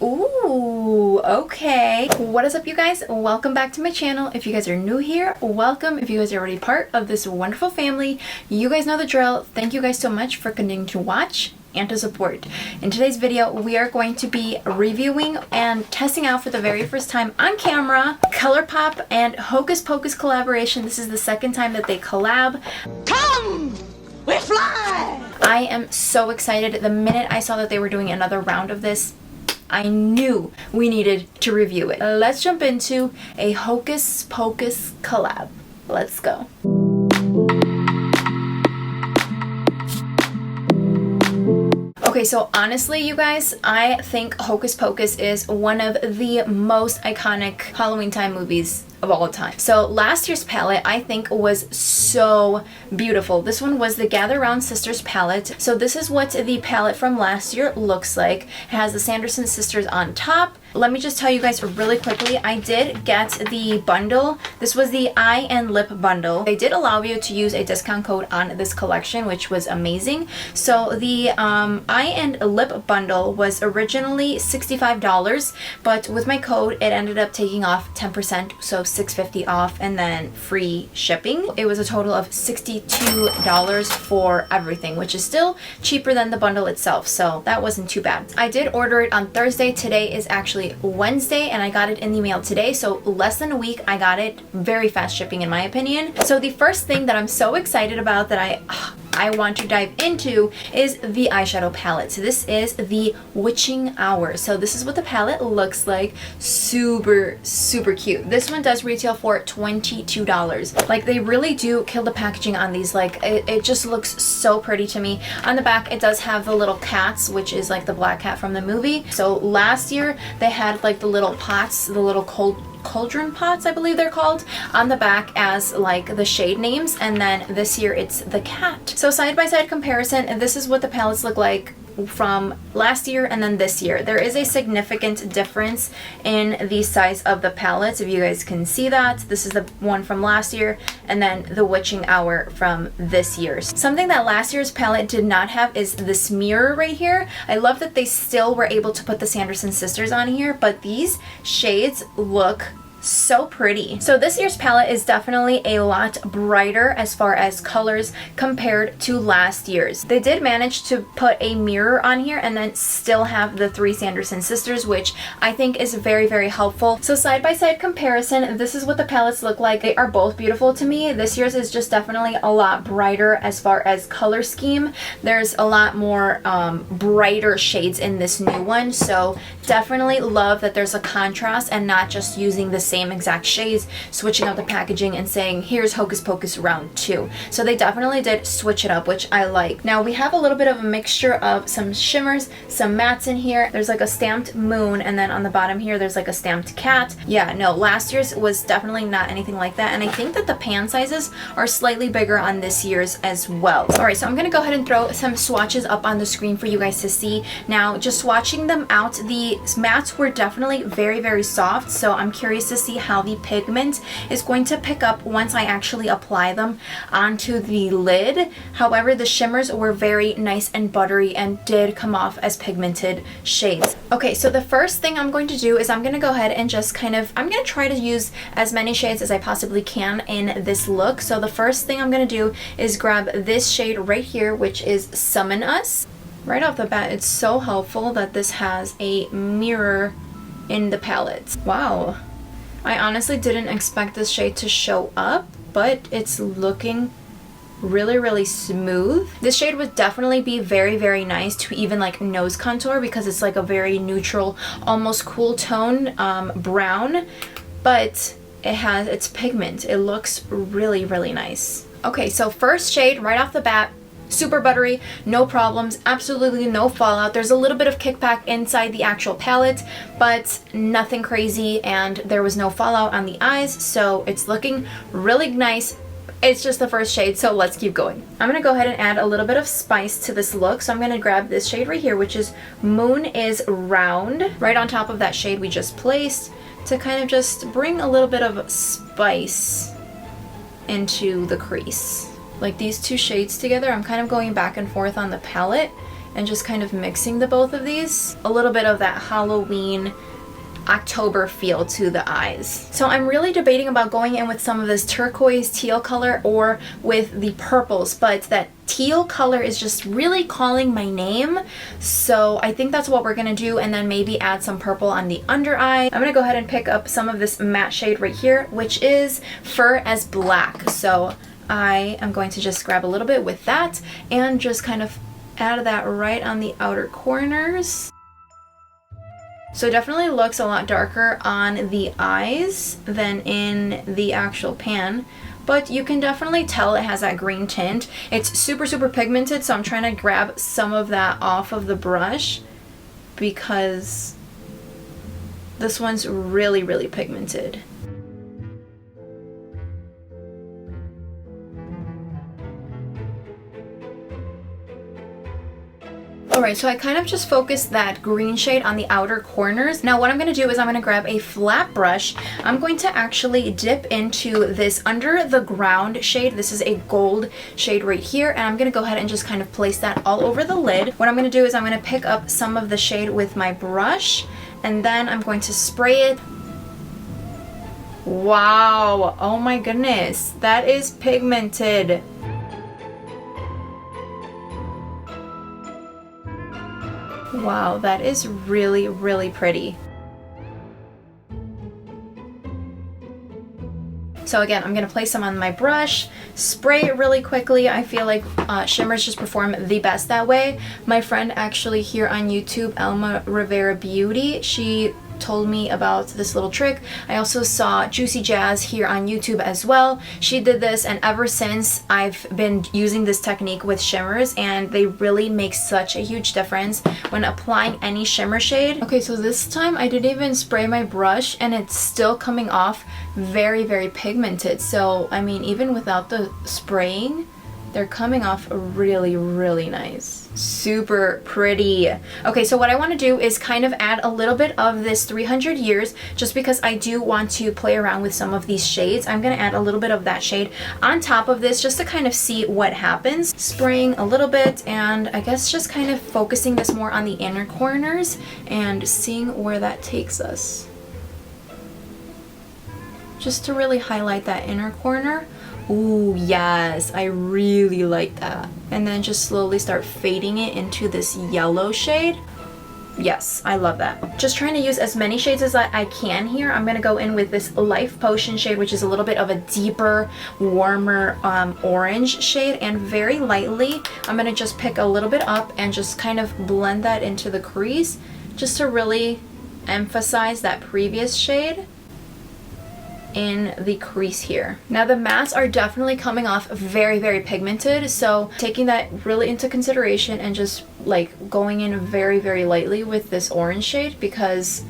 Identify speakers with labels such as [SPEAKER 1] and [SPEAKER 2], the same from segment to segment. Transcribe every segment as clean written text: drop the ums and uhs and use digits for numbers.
[SPEAKER 1] Ooh, okay. What is up, you guys? Welcome back to my channel. If you guys are new here, welcome. If you guys are already part of this wonderful family, you guys know the drill. Thank you guys so much for continuing to watch and to support. In today's video, we are going to be reviewing and testing out for the very first time on camera ColourPop and Hocus Pocus collaboration. This is the second time that they collab.
[SPEAKER 2] Come! We fly!
[SPEAKER 1] I am so excited. The minute I saw that they were doing another round of this, I knew we needed to review it. Let's jump into a Hocus Pocus collab. Let's go. Okay, so honestly, you guys, I think Hocus Pocus is one of the most iconic Halloween time movies of all time. So last year's palette, I think, was so beautiful. This one was the Gather Round Sisters palette. So this is what the palette from last year looks like. It has the Sanderson sisters on top. Let me just tell you guys really quickly, I did get the bundle. This was the eye and lip bundle. They did allow you to use a discount code on this collection, which was amazing. So the eye and lip bundle was originally $65, but with my code, it ended up taking off 10%, so $6.50 off, and then free shipping. It was a total of $62 for everything, which is still cheaper than the bundle itself, so that wasn't too bad. I did order it on Thursday. Today is actually Wednesday, and I got it in the mail today, so less than a week. I got it. Very fast shipping in my opinion. So the first thing that I'm so excited about that I want to dive into is the eyeshadow palette. So this is the Witching Hour. So this is what the palette looks like. Super cute. This one does retail for $22. Like, they really do kill the packaging on these. Like, it just looks so pretty to me. On the back, it does have the little cats, which is like the black cat from the movie. So last year they had like the little pots, the little cauldron pots, I believe they're called, on the back as like the shade names, and then this year it's the cat. So side-by-side comparison, and this is what the palettes look like from last year and then this year. There is a significant difference in the size of the palettes, if you guys can see that. This is the one from last year, and then the Witching Hour from this year. Something that last year's palette did not have is this mirror right here. I love that they still were able to put the Sanderson sisters on here, but these shades look so pretty. So this year's palette is definitely a lot brighter as far as colors compared to last year's. They did manage to put a mirror on here and then still have the three Sanderson sisters, which I think is very helpful. So side-by-side comparison, this is what the palettes look like. They are both beautiful to me. This year's is just definitely a lot brighter as far as color scheme. There's a lot more brighter shades in this new one, so definitely love that there's a contrast and not just using the same exact shades, switching up the packaging and saying here's Hocus Pocus round 2. So they definitely did switch it up, which I like. Now we have a little bit of a mixture of some shimmers, some mattes in here. There's like a stamped moon, and then on the bottom here there's like a stamped cat. Yeah, no, last year's was definitely not anything like that, and I think that the pan sizes are slightly bigger on this year's as well. Alright, so I'm gonna go ahead and throw some swatches up on the screen for you guys to see. Now, just swatching them out, the mattes were definitely very soft, so I'm curious to see how the pigment is going to pick up once I actually apply them onto the lid. However, the shimmers were very nice and buttery and did come off as pigmented shades. Okay, so the first thing I'm going to do is I'm going to go ahead and just I'm going to try to use as many shades as I possibly can in this look. So the first thing I'm going to do is grab this shade right here, which is Summon Us. Right off the bat, it's so helpful that this has a mirror in the palette. Wow. I honestly didn't expect this shade to show up, but it's looking really smooth. This shade would definitely be very nice to even like nose contour, because it's like a very neutral, almost cool tone brown, but it has its pigment. It looks really nice. Okay, so first shade right off the bat, super buttery, no problems, absolutely no fallout. There's a little bit of kickback inside the actual palette, but nothing crazy, and there was no fallout on the eyes, so it's looking really nice. It's just the first shade, so let's keep going. I'm going to go ahead and add a little bit of spice to this look, so I'm going to grab this shade right here, which is Moon is Round, right on top of that shade we just placed, to kind of just bring a little bit of spice into the crease. Like these two shades together, I'm kind of going back and forth on the palette, and just kind of mixing the both of these. A little bit of that Halloween October feel to the eyes. So I'm really debating about going in with some of this turquoise teal color or with the purples, but that teal color is just really calling my name. So I think that's what we're gonna do, and then maybe add some purple on the under eye. I'm gonna go ahead and pick up some of this matte shade right here, which is Fur as Black. So I am going to just grab a little bit with that and just kind of add that right on the outer corners. So it definitely looks a lot darker on the eyes than in the actual pan, but you can definitely tell it has that green tint. It's super, super pigmented, so I'm trying to grab some of that off of the brush because this one's really, really pigmented. Alright, so I kind of just focused that green shade on the outer corners. Now what I'm going to do is I'm going to grab a flat brush. I'm going to actually dip into this Under the Ground shade. This is a gold shade right here, and I'm going to go ahead and just kind of place that all over the lid. What I'm going to do is I'm going to pick up some of the shade with my brush, and then I'm going to spray it. Wow, oh my goodness, that is pigmented. Wow, that is really, really pretty. So again, I'm going to place some on my brush, spray it really quickly. I feel like shimmers just perform the best that way. My friend actually here on YouTube, Elma Rivera Beauty, she told me about this little trick. I also saw Juicy Jazz here on YouTube as well. She did this, and ever since I've been using this technique with shimmers, and they really make such a huge difference when applying any shimmer shade. Okay, so this time I didn't even spray my brush and it's still coming off very, very pigmented. So I mean, even without the spraying, they're coming off really, really nice. Super pretty. Okay, so what I want to do is kind of add a little bit of this 300 Years, just because I do want to play around with some of these shades. I'm going to add a little bit of that shade on top of this just to kind of see what happens. Spraying a little bit, and I guess just kind of focusing this more on the inner corners and seeing where that takes us. Just to really highlight that inner corner. Ooh, yes, I really like that. And then just slowly start fading it into this yellow shade. Yes, I love that. Just trying to use as many shades as I can here. I'm going to go in with this Life Potion shade, which is a little bit of a deeper, warmer orange shade. And very lightly, I'm going to just pick a little bit up and just kind of blend that into the crease, just to really emphasize that previous shade in the crease here. Now the mattes are definitely coming off very, very pigmented, so taking that really into consideration and just like going in very, very lightly with this orange shade, because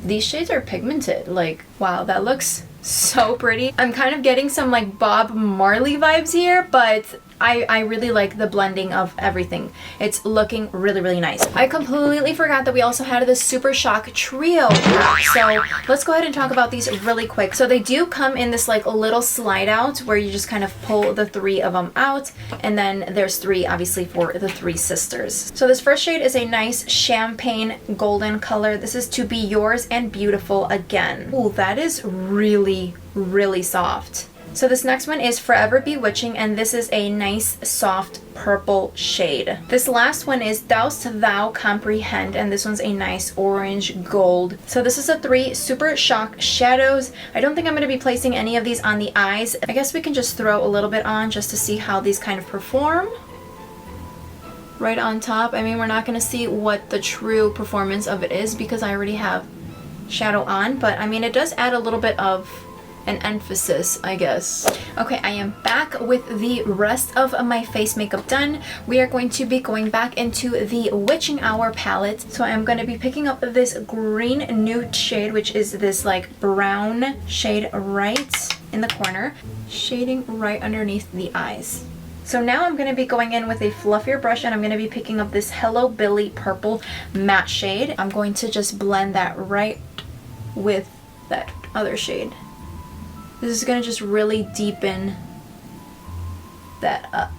[SPEAKER 1] these shades are pigmented. Like, wow, that looks so pretty. I'm kind of getting some like Bob Marley vibes here, but I really like the blending of everything. It's looking really, really nice. I completely forgot that we also had the Supershock Trio. So let's go ahead and talk about these really quick. So they do come in this like little slide out where you just kind of pull the 3 of them out, and then there's 3 obviously for the 3 sisters. So this first shade is a nice champagne golden color. This is To Be Yours and Beautiful Again. Ooh, that is really, really soft. So this next one is Forever Bewitching, and this is a nice soft purple shade. This last one is Dost Thou Comprehend, and this one's a nice orange gold. So this is a 3 Supershock shadows. I don't think I'm going to be placing any of these on the eyes. I guess we can just throw a little bit on just to see how these kind of perform. Right on top. I mean, we're not going to see what the true performance of it is because I already have shadow on, but I mean, it does add a little bit of an emphasis, I guess. Okay, I am back with the rest of my face makeup done. We are going to be going back into the Witching Hour palette. So I'm going to be picking up this green nude shade, which is this like brown shade right in the corner, shading right underneath the eyes. So now I'm going to be going in with a fluffier brush, and I'm going to be picking up this Hello Billy purple matte shade. I'm going to just blend that right with that other shade. This is going to just really deepen that up.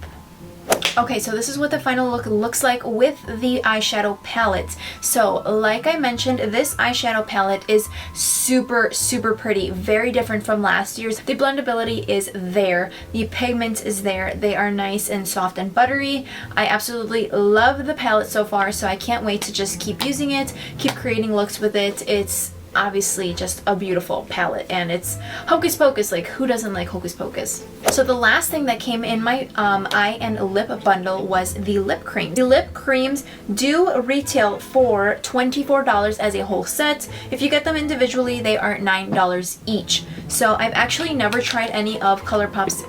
[SPEAKER 1] Okay, so this is what the final look looks like with the eyeshadow palette. So like I mentioned, this eyeshadow palette is super, super pretty. Very different from last year's. The blendability is there. The pigment is there. They are nice and soft and buttery. I absolutely love the palette so far, so I can't wait to just keep using it, keep creating looks with it. It's obviously just a beautiful palette, and it's Hocus Pocus. Like, who doesn't like Hocus Pocus? So the last thing that came in my eye and lip bundle was the lip cream. The lip creams do retail for $24 as a whole set. If you get them individually, they are $9 each. So I've actually never tried any of ColourPop's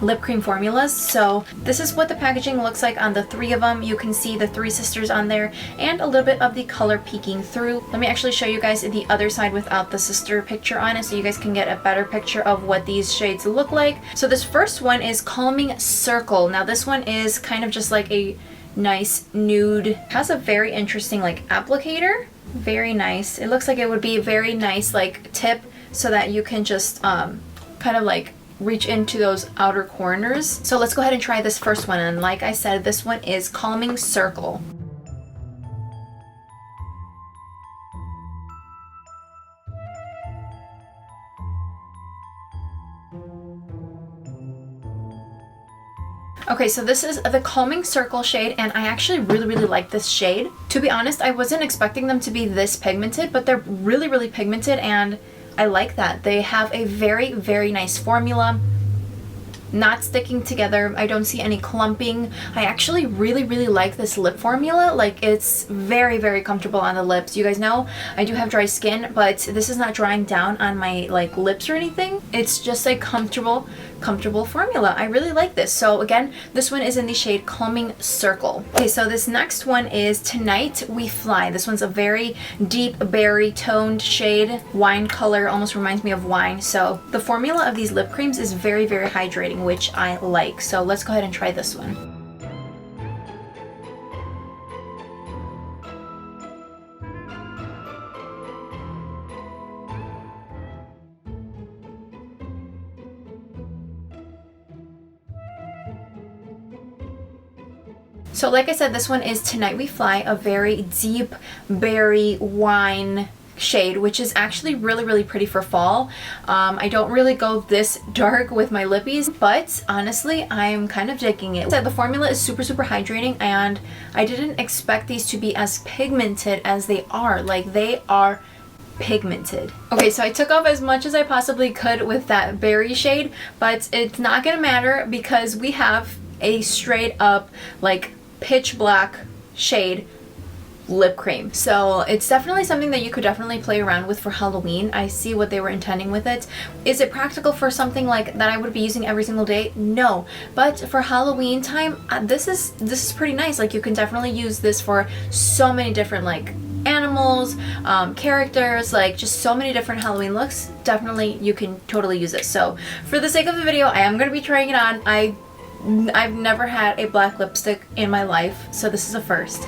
[SPEAKER 1] lip cream formulas. So this is what the packaging looks like on the 3 of them. You can see the 3 sisters on there and a little bit of the color peeking through. Let me actually show you guys the other side without the sister picture on it, so you guys can get a better picture of what these shades look like. So this first one is Calming Circle. Now this one is kind of just like a nice nude. It has a very interesting like applicator. Very nice. It looks like it would be a very nice like tip so that you can just kind of like reach into those outer corners. So let's go ahead and try this first one, and like I said, this one is Calming Circle. Okay, so this is the Calming Circle shade, and I actually really like this shade. To be honest, I wasn't expecting them to be this pigmented, but they're really pigmented, and I like that. They have a very nice formula, not sticking together. I don't see any clumping. I actually really like this lip formula. Like, it's very comfortable on the lips. You guys know I do have dry skin, but this is not drying down on my like lips or anything. It's just a comfortable formula. I really like this. So again, this one is in the shade Calming Circle. Okay, so this next one is Tonight We Fly. This one's a very deep berry toned shade. Wine color, almost reminds me of wine. So the formula of these lip creams is very hydrating, which I like. So let's go ahead and try this one. So like I said, this one is Tonight We Fly, a very deep berry wine shade, which is actually really pretty for fall. I don't really go this dark with my lippies, but honestly, I'm kind of digging it. So the formula is super hydrating, and I didn't expect these to be as pigmented as they are. Like, they are pigmented. Okay, so I took off as much as I possibly could with that berry shade, but it's not gonna matter because we have a straight up like pitch black shade lip cream. So it's definitely something that you could definitely play around with for Halloween. I see what they were intending with it. Is it practical for something like that I would be using every single day? No. But for Halloween time, this is pretty nice. Like, you can definitely use this for so many different like animals, characters, like just so many different Halloween looks. Definitely you can totally use it. So for the sake of the video, I am going to be trying it on. I've never had a black lipstick in my life, so this is a first.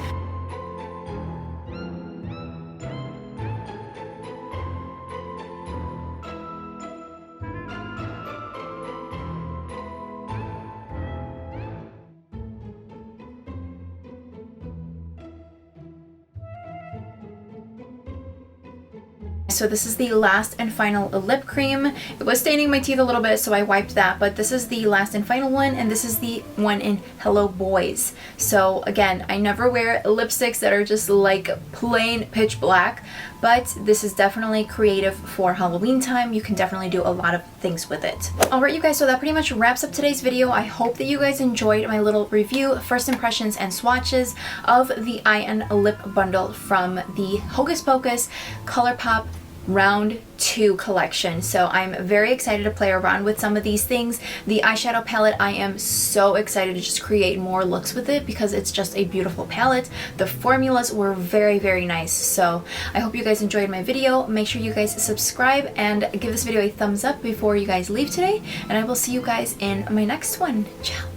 [SPEAKER 1] So this is the last and final lip cream. It was staining my teeth a little bit, so I wiped that, but this is the last and final one, and this is the one in Hello Boys. So again, I never wear lipsticks that are just like plain pitch black, but this is definitely creative for Halloween time. You can definitely do a lot of things with it. Alright you guys, so that pretty much wraps up today's video. I hope that you guys enjoyed my little review, first impressions and swatches of the eye and lip bundle from the Hocus Pocus ColourPop Round 2 collection. So I'm very excited to play around with some of these things. The eyeshadow palette, I am so excited to just create more looks with it because it's just a beautiful palette. The formulas were very nice. So I hope you guys enjoyed my video. Make sure you guys subscribe and give this video a thumbs up before you guys leave today, and I will see you guys in my next one. Ciao!